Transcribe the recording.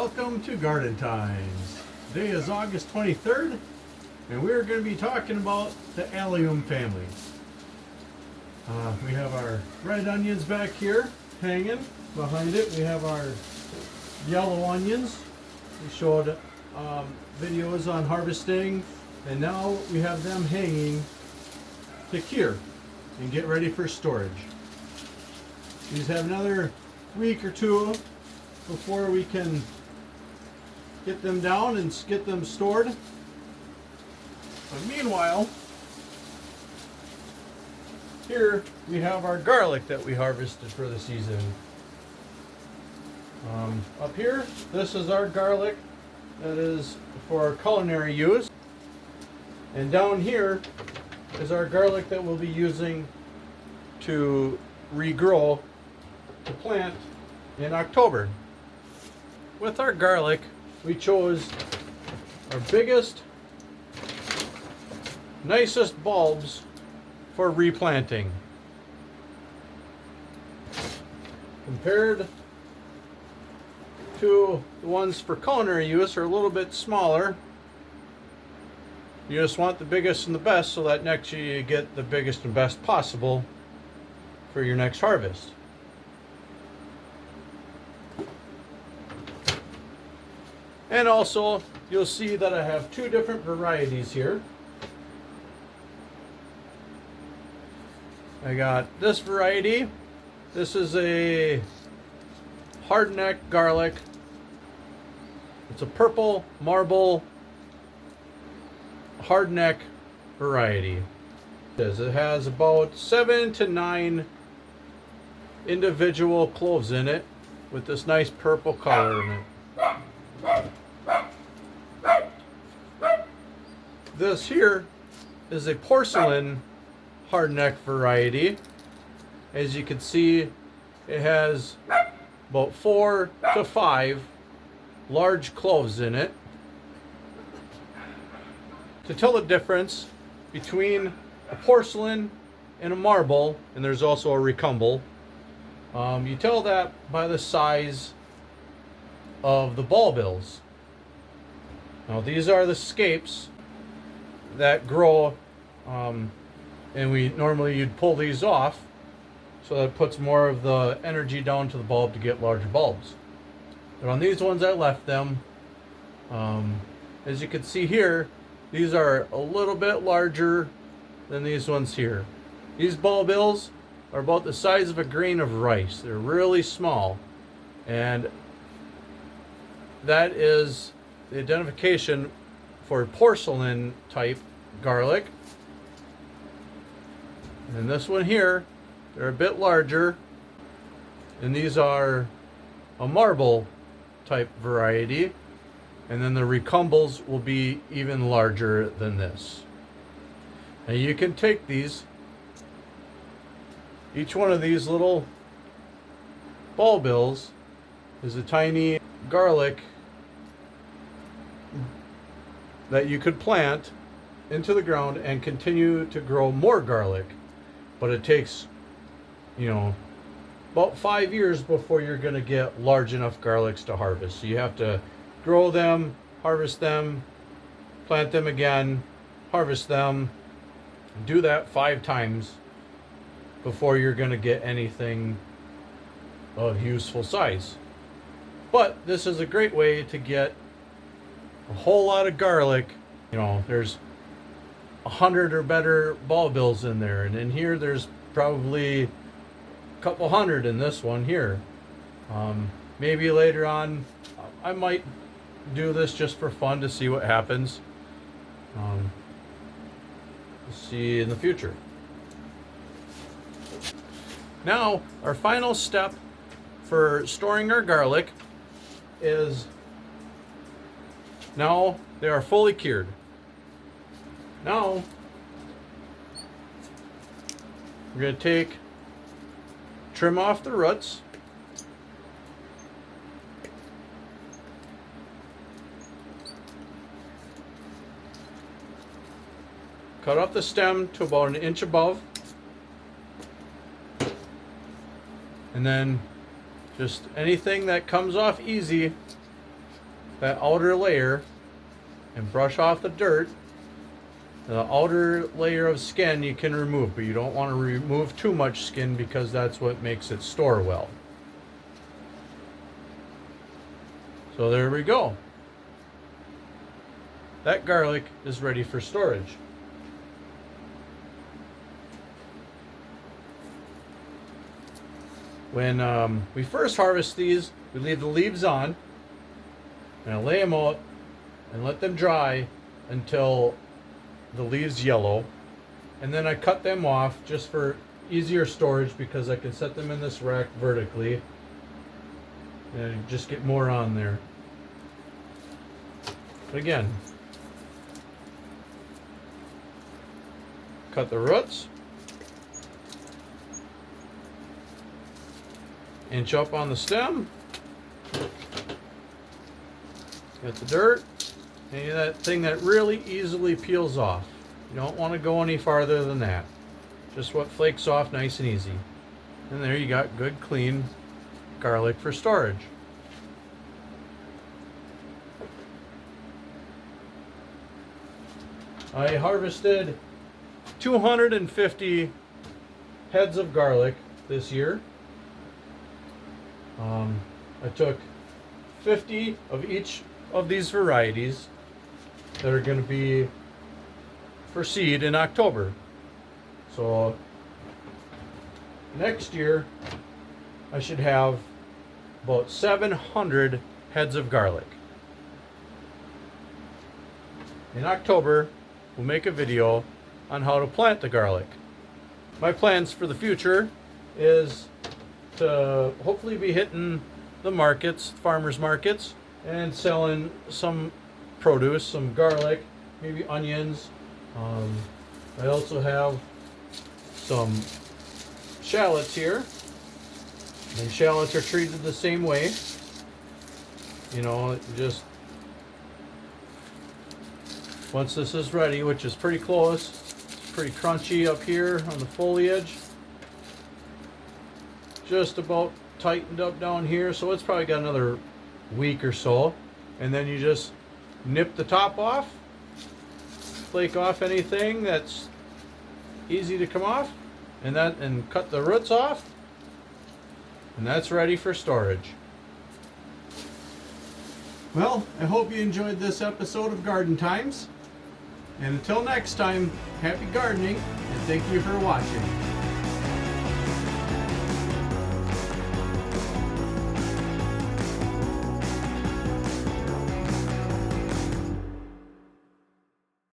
Welcome to Garden Times. Today is August 23rd, and we're going to be talking about the allium family. We have our red onions back here hanging. Behind it we have our yellow onions. We showed videos on harvesting, and now we have them hanging to cure and get ready for storage. These have another week or two before we can get them down and get them stored. But meanwhile, here we have our garlic that we harvested for the season. Up here, this is our garlic that is for our culinary use. And down here is our garlic that we'll be using to regrow to plant in October. With our garlic, we chose our biggest, nicest bulbs for replanting. Compared to the ones for culinary use, are a little bit smaller. You just want the biggest and the best, so that next year you get the biggest and best possible for your next harvest. And also, you'll see that I have two different varieties here. I got this variety. This is a hardneck garlic. It's a purple marble hardneck variety. It has about 7 to 9 individual cloves in it with this nice purple color in it. This here is a porcelain hardneck variety. As you can see, it has about 4 to 5 large cloves in it. To tell the difference between a porcelain and a marble, and there's also a recumble, you tell that by the size of the bulb bills. Now these are the scapes that grow, and you'd pull these off, so that it puts more of the energy down to the bulb to get larger bulbs. But on these ones I left them, as you can see here, these are a little bit larger than these ones here. These bulb bills are about the size of a grain of rice. They're really small, and that is the identification for porcelain type garlic. And this one here, they're a bit larger, and these are a marble type variety, and then the recumbles will be even larger than this. Now you can take these, each one of these little bulb bills is a tiny garlic that you could plant into the ground and continue to grow more garlic. But it takes, about 5 years before you're going to get large enough garlics to harvest. So you have to grow them, harvest them, plant them again, harvest them, do that 5 times before you're going to get anything of useful size. But this is a great way to get a whole lot of garlic. There's 100 or better bulb bills in there, and in here there's probably a couple hundred in this one here. Maybe later on I might do this just for fun to see what happens. We'll see in the future. Now our final step for storing our garlic is, now they are fully cured. Now we're going to trim off the roots. Cut off the stem to about 1 inch above. And then just anything that comes off easy, that outer layer and brush off the dirt. The outer layer of skin you can remove, but you don't want to remove too much skin because that's what makes it store well. So there we go. That garlic is ready for storage. When we first harvest these, we leave the leaves on and I lay them out and let them dry until the leaves yellow, and then I cut them off just for easier storage because I can set them in this rack vertically and just get more on there. But again, cut the roots, inch up on the stem, get the dirt. And that thing that really easily peels off. You don't want to go any farther than that. Just what flakes off nice and easy. And there you got good clean garlic for storage. I harvested 250 heads of garlic this year. I took 50 of each of these varieties that are going to be for seed in October. So next year I should have about 700 heads of garlic. In October we'll make a video on how to plant the garlic. My plans for the future is to hopefully be hitting the markets, farmers markets, and selling some produce, some garlic, maybe onions. I also have some shallots here, and shallots are treated the same way. You know, just once this is ready, which is pretty close, it's pretty crunchy up here on the foliage, just about tightened up down here, so it's probably got another week or so. And then you just nip the top off, flake off anything that's easy to come off, and cut the roots off, and that's ready for storage. Well, I hope you enjoyed this episode of Garden Times, and until next time, happy gardening, and thank you for watching.